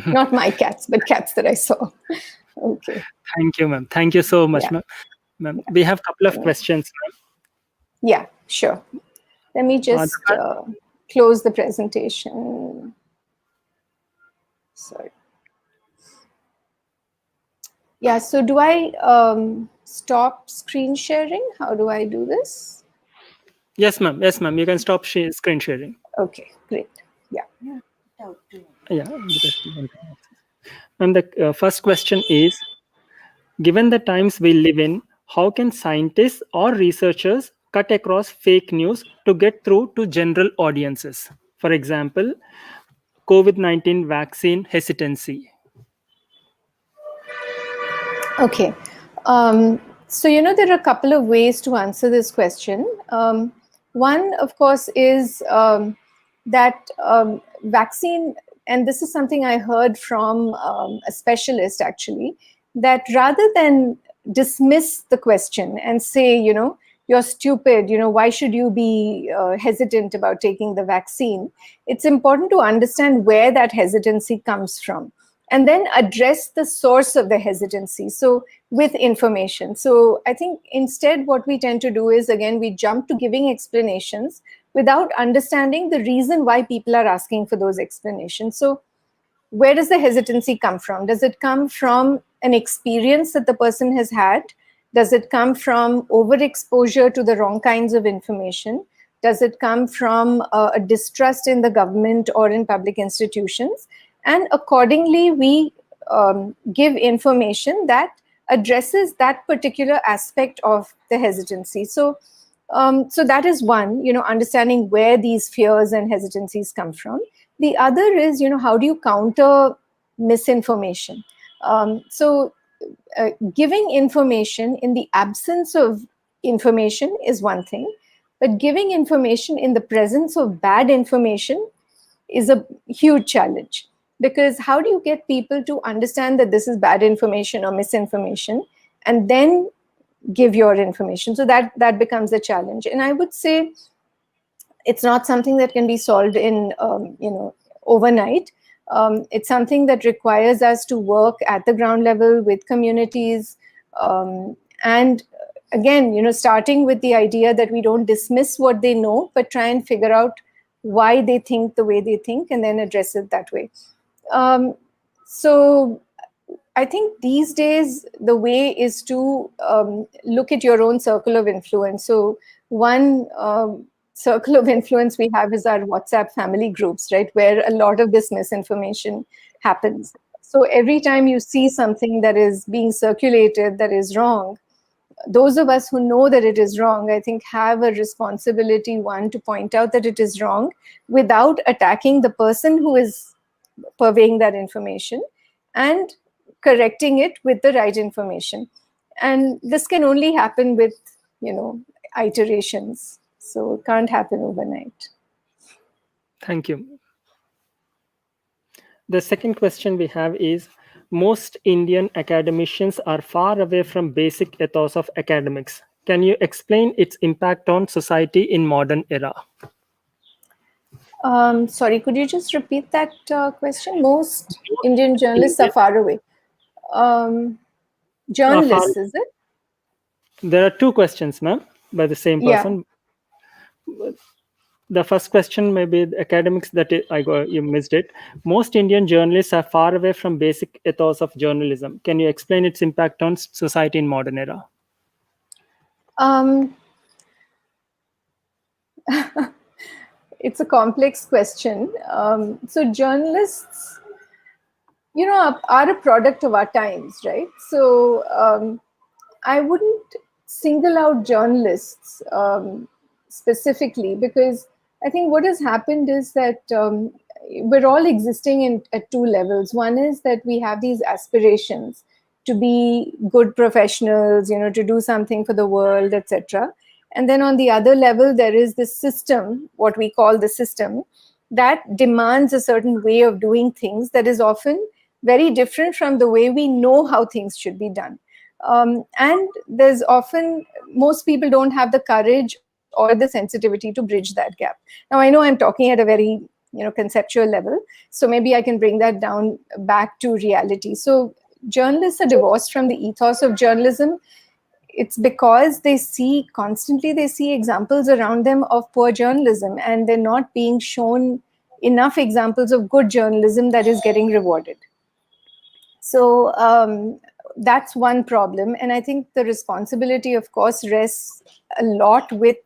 B: Not my cats, but cats that I saw. Okay.
A: Thank you, ma'am. Thank you so much,
B: Yeah.
A: ma'am. We have a couple of questions, ma'am.
B: Yeah, sure. Let me just close the presentation. Sorry. Yeah, so do I stop screen sharing? How do I do this?
A: Yes, ma'am. Yes, ma'am. You can stop screen sharing.
B: Okay, great. Yeah.
A: Yeah. And the first question is, given the times we live in, how can scientists or researchers cut across fake news to get through to general audiences? For example, COVID-19 vaccine hesitancy.
B: Okay. So, there are a couple of ways to answer this question. One, of course, is that vaccine, and this is something I heard from a specialist actually, that rather than dismiss the question and say, you're stupid, why should you be hesitant about taking the vaccine? It's important to understand where that hesitancy comes from, and then address the source of the hesitancy. So with information. So I think instead what we tend to do is, again, we jump to giving explanations without understanding the reason why people are asking for those explanations. So where does the hesitancy come from? Does it come from an experience that the person has had? Does it come from overexposure to the wrong kinds of information? Does it come from a distrust in the government or in public institutions? And accordingly, we give information that addresses that particular aspect of the hesitancy. So that is one, understanding where these fears and hesitancies come from. The other is, how do you counter misinformation? Giving information in the absence of information is one thing, but giving information in the presence of bad information is a huge challenge. Because how do you get people to understand that this is bad information or misinformation and then give your information? So that becomes a challenge. And I would say it's not something that can be solved in overnight. It's something that requires us to work at the ground level with communities, and again, starting with the idea that we don't dismiss what they know, but try and figure out why they think the way they think and then address it that way. So I think these days the way is to look at your own circle of influence. So one circle of influence we have is our WhatsApp family groups, right, where a lot of this misinformation happens. So every time you see something that is being circulated that is wrong, those of us who know that it is wrong, I think, have a responsibility, one, to point out that it is wrong without attacking the person who is purveying that information, and correcting it with the right information. And this can only happen with, iterations. So it can't happen overnight.
A: Thank you. The second question we have is, most Indian academicians are far away from basic ethos of academics. Can you explain its impact on society in modern era?
B: Sorry, could you just repeat that question? Most Indian journalists are
A: Indian
B: far away.
A: are far.
B: Journalists, is it?
A: There are two questions, ma'am, by the same
B: Yeah.
A: person. The first question may be the academics that you missed it. Most Indian journalists are far away from basic ethos of journalism. Can you explain its impact on society in modern era?
B: It's a complex question. So journalists, are a product of our times, right? So I wouldn't single out journalists specifically, because I think what has happened is that we're all existing at two levels. One is that we have these aspirations to be good professionals, to do something for the world, etc. And then on the other level, there is this system, what we call the system, that demands a certain way of doing things that is often very different from the way we know how things should be done. And there's often, most people don't have the courage or the sensitivity to bridge that gap. Now, I know I'm talking at a very conceptual level, so maybe I can bring that down back to reality. So journalists are divorced from the ethos of journalism. It's because they see examples around them of poor journalism, and they're not being shown enough examples of good journalism that is getting rewarded. So that's one problem. And I think the responsibility, of course, rests a lot with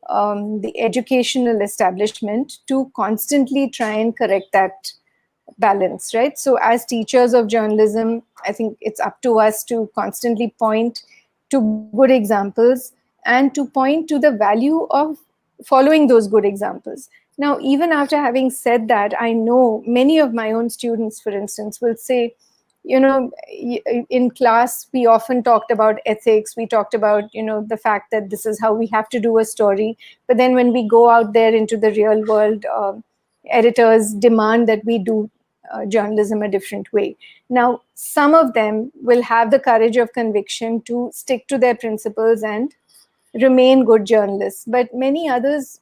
B: the educational establishment to constantly try and correct that balance, right? So as teachers of journalism, I think it's up to us to constantly point to good examples and to point to the value of following those good examples. Now, even after having said that, I know many of my own students, for instance, will say, in class, we often talked about ethics. We talked about, the fact that this is how we have to do a story. But then when we go out there into the real world, editors demand that we do journalism a different way. Now, some of them will have the courage of conviction to stick to their principles and remain good journalists. But many others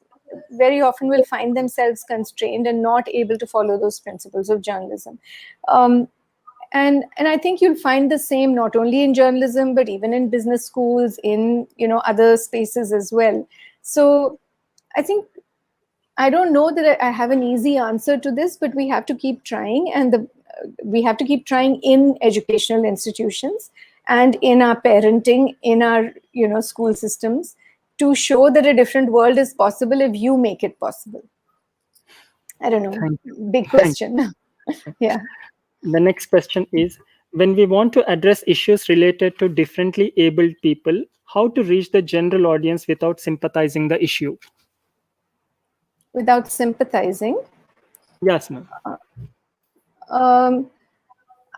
B: very often will find themselves constrained and not able to follow those principles of journalism. And I think you'll find the same not only in journalism, but even in business schools, in other spaces as well. So I think, I don't know that I have an easy answer to this, but we have to keep trying, and we have to keep trying in educational institutions and in our parenting, in our school systems, to show that a different world is possible if you make it possible. I don't know. Big question. Yeah.
A: The next question is, when we want to address issues related to differently abled people, how to reach the general audience without sympathizing the issue?
B: Without sympathizing?
A: Yes, ma'am.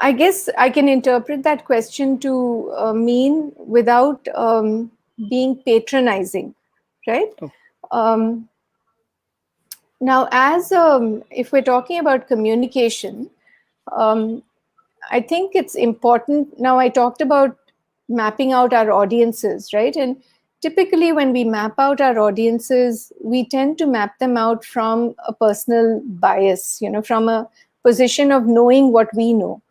B: I guess I can interpret that question to mean without being patronizing, right?
A: Oh.
B: Now, as if we're talking about communication, I think it's important. Now, I talked about mapping out our audiences, right? And typically when we map out our audiences, we tend to map them out from a personal bias, from a position of knowing what we know.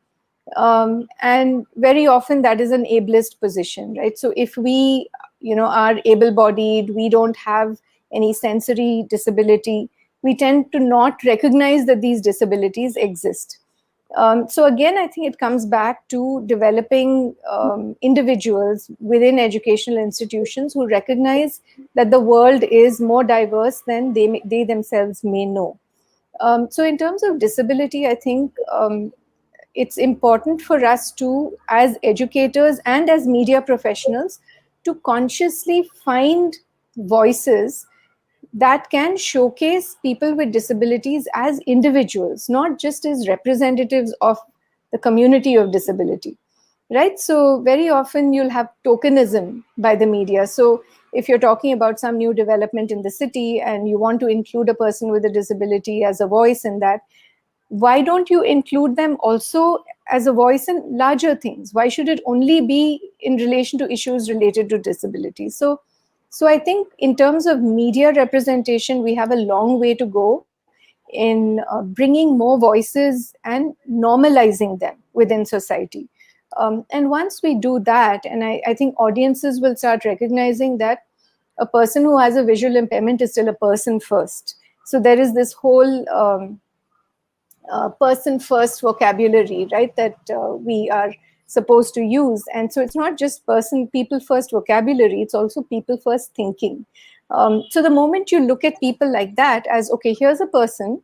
B: And very often that is an ableist position, right? So if we, are able-bodied, we don't have any sensory disability, we tend to not recognize that these disabilities exist. So again, I think it comes back to developing individuals within educational institutions who recognize that the world is more diverse than they themselves may know. So in terms of disability, I think it's important for us to, as educators and as media professionals, to consciously find voices that can showcase people with disabilities as individuals, not just as representatives of the community of disability, right? So very often you'll have tokenism by the media. So if you're talking about some new development in the city and you want to include a person with a disability as a voice in that, why don't you include them also as a voice in larger things? Why should it only be in relation to issues related to disability? So I think in terms of media representation, we have a long way to go in bringing more voices and normalizing them within society. And once we do that, and I think audiences will start recognizing that a person who has a visual impairment is still a person first. So there is this whole person first vocabulary, right, that we are supposed to use. And so it's not just people first vocabulary, it's also people first thinking. So the moment you look at people like that as, okay, here's a person,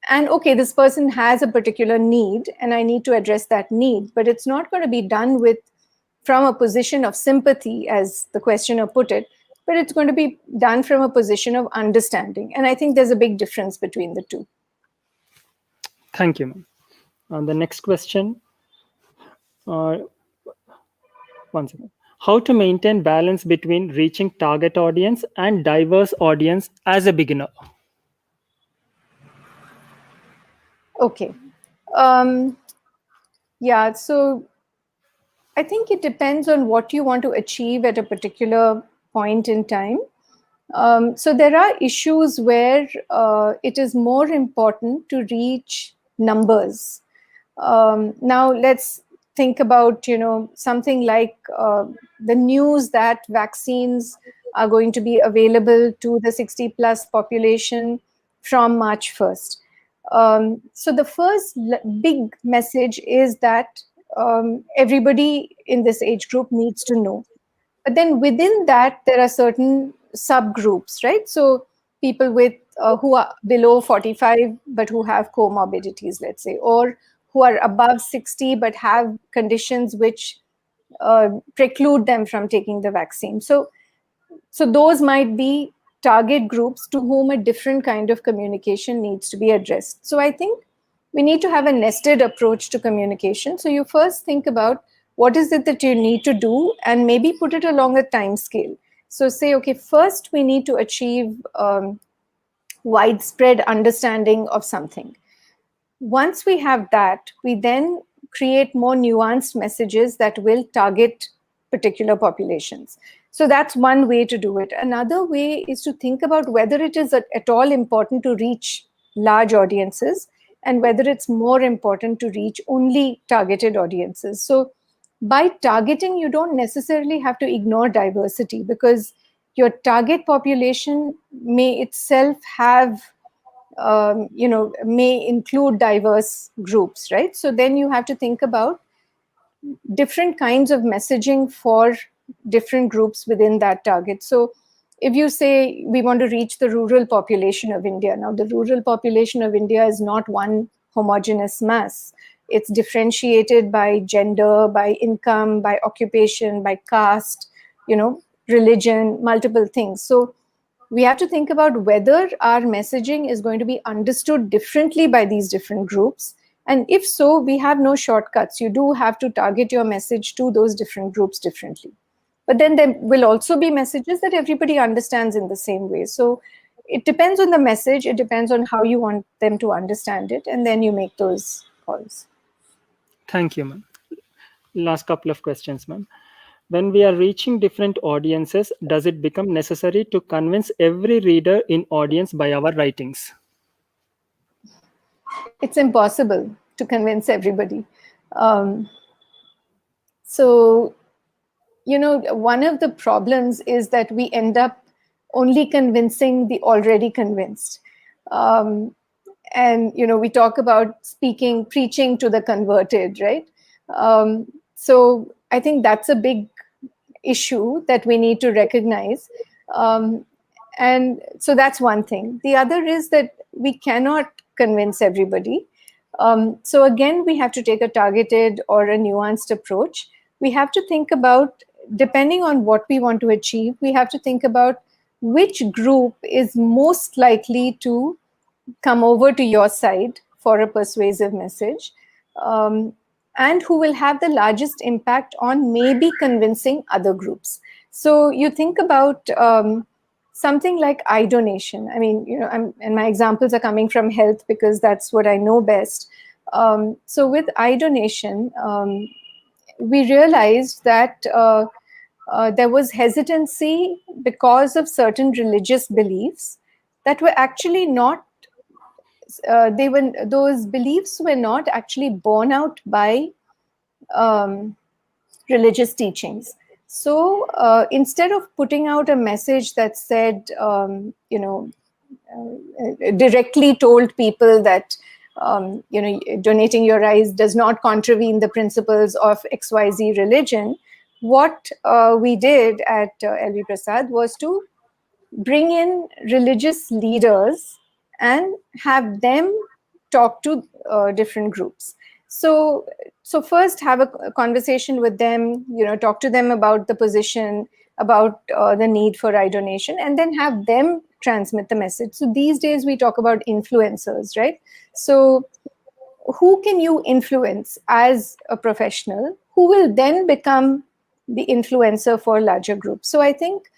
B: and okay, this person has a particular need and I need to address that need, but it's not going to be done with from a position of sympathy, as the questioner put it, but it's going to be done from a position of understanding. And I think there's a big difference between the two.
A: Thank you, ma'am. The next question, uh, one second. How to maintain balance between reaching target audience and diverse audience as a beginner?
B: Okay. Yeah, so I think it depends on what you want to achieve at a particular point in time. So there are issues where it is more important to reach numbers. Now let's think about, something like the news that vaccines are going to be available to the 60 plus population from March 1st. So the first big message is that everybody in this age group needs to know. But then within that, there are certain subgroups, right? So people with who are below 45 but who have comorbidities, let's say, or who are above 60 but have conditions which preclude them from taking the vaccine. So those might be target groups to whom a different kind of communication needs to be addressed. So I think we need to have a nested approach to communication. So you first think about what is it that you need to do and maybe put it along a time scale. So say, okay, first we need to achieve widespread understanding of something. Once we have that, we then create more nuanced messages that will target particular populations. So that's one way to do it. Another way is to think about whether it is at all important to reach large audiences and whether it's more important to reach only targeted audiences. So by targeting, you don't necessarily have to ignore diversity, because your target population may itself have may include diverse groups, right? So then you have to think about different kinds of messaging for different groups within that target. So if you say we want to reach the rural population of India, now the rural population of India is not one homogeneous mass. It's differentiated by gender, by income, by occupation, by caste, religion, multiple things. So we have to think about whether our messaging is going to be understood differently by these different groups. And if so, we have no shortcuts. You do have to target your message to those different groups differently. But then there will also be messages that everybody understands in the same way. So it depends on the message. It depends on how you want them to understand it. And then you make those calls.
A: Thank you, ma'am. Last couple of questions, ma'am. When we are reaching different audiences, does it become necessary to convince every reader in audience by our writings?
B: It's impossible to convince everybody. So one of the problems is that we end up only convincing the already convinced. And we talk about preaching to the converted, right? So I think that's a big issue that we need to recognize. And so that's one thing. The other is that we cannot convince everybody. So again, we have to take a targeted or a nuanced approach. We have to think about depending on what we want to achieve, we have to think about which group is most likely to come over to your side for a persuasive message, and who will have the largest impact on maybe convincing other groups. So you think about something like eye donation. I mean, and my examples are coming from health because that's what I know best. So with eye donation, we realized that there was hesitancy because of certain religious beliefs that were actually not, those beliefs were not actually borne out by um, religious teachings. So instead of putting out a message that said, directly told people that donating your eyes does not contravene the principles of XYZ religion, what we did at LV Prasad was to bring in religious leaders and have them talk to different groups. So first have a conversation with them, talk to them about the position, about the need for eye donation, and then have them transmit the message. So these days we talk about influencers, right? So who can you influence as a professional who will then become the influencer for larger groups? So I think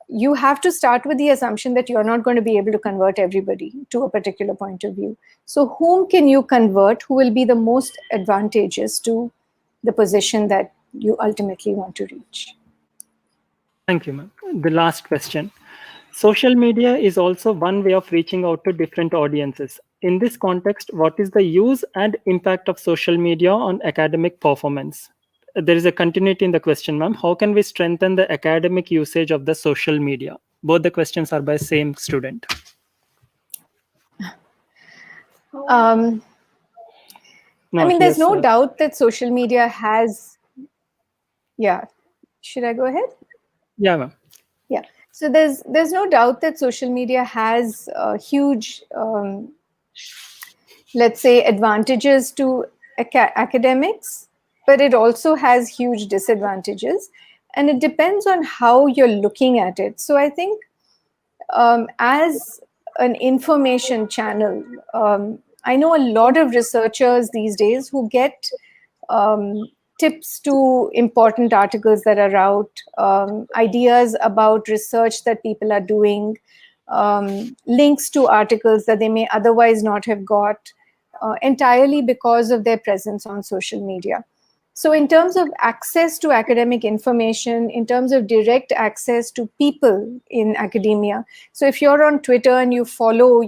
B: you have to start with the assumption that you're not going to be able to convert everybody to a particular point of view. So whom can you convert who will be the most advantageous to the position that you ultimately want to reach?
A: Thank you, ma'am. The last question. Social media is also one way of reaching out to different audiences. In this context, what is the use and impact of social media on academic performance? There is a continuity in the question, ma'am. How can we strengthen the academic usage of the social media? Both the questions are by same student.
B: I mean, there's no doubt that social media has, yeah. Should I go ahead?
A: Yeah, ma'am.
B: Yeah. So there's no doubt that social media has huge, let's say, advantages to academics, but it also has huge disadvantages. And it depends on how you're looking at it. So I think as an information channel, I know a lot of researchers these days who get tips to important articles that are out, ideas about research that people are doing, links to articles that they may otherwise not have got, entirely because of their presence on social media. So in terms of access to academic information, in terms of direct access to people in academia, so if you're on Twitter and you follow,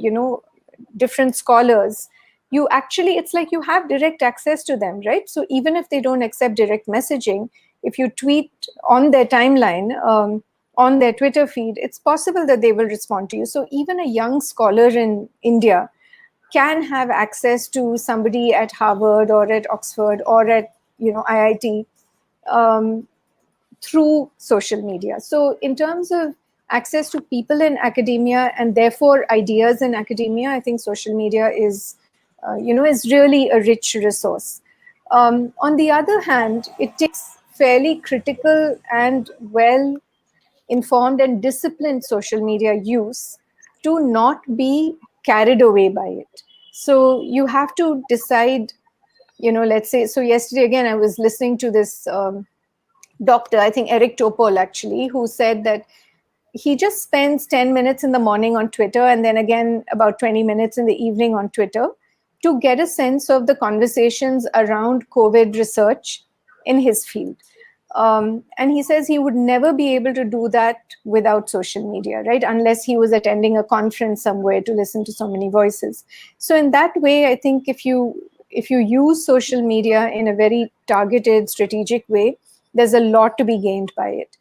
B: different scholars, you actually, it's like you have direct access to them, right? So even if they don't accept direct messaging, if you tweet on their timeline, on their Twitter feed, it's possible that they will respond to you. So even a young scholar in India can have access to somebody at Harvard or at Oxford or at IIT through social media. So in terms of access to people in academia and therefore ideas in academia, I think social media is really a rich resource. On the other hand, it takes fairly critical and well informed and disciplined social media use to not be carried away by it. So you have to decide, let's say, so yesterday again, I was listening to this doctor, I think Eric Topol actually, who said that he just spends 10 minutes in the morning on Twitter and then again about 20 minutes in the evening on Twitter to get a sense of the conversations around COVID research in his field. And he says he would never be able to do that without social media, right? Unless he was attending a conference somewhere to listen to so many voices. So in that way, I think if you use social media in a very targeted, strategic way, there's a lot to be gained by it.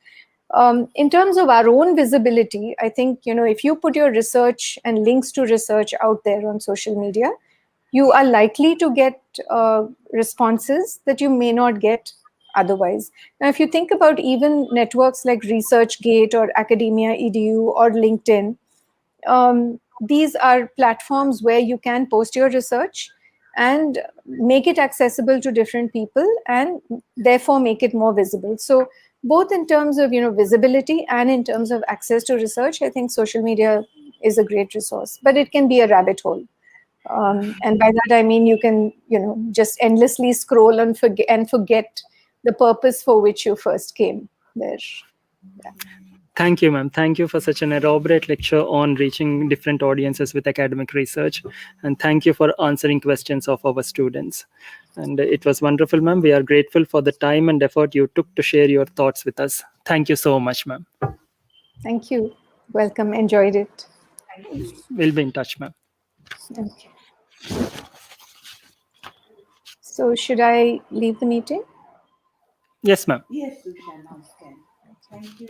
B: In terms of our own visibility, I think, if you put your research and links to research out there on social media, you are likely to get responses that you may not get otherwise. Now, if you think about even networks like ResearchGate or Academia EDU or LinkedIn, these are platforms where you can post your research and make it accessible to different people and therefore make it more visible. So both in terms of visibility and in terms of access to research. I think social media is a great resource, but it can be a rabbit hole. And by that I mean you can just endlessly scroll and forget the purpose for which you first came there. Yeah.
A: Thank you, ma'am. Thank you for such an elaborate lecture on reaching different audiences with academic research. And thank you for answering questions of our students. And it was wonderful, ma'am. We are grateful for the time and effort you took to share your thoughts with us. Thank you so much, ma'am.
B: Thank you. Welcome. Enjoyed it.
A: We'll be in touch, ma'am.
B: Okay. So should I leave the meeting?
A: Yes, ma'am.
C: Yes, you can. Thank you.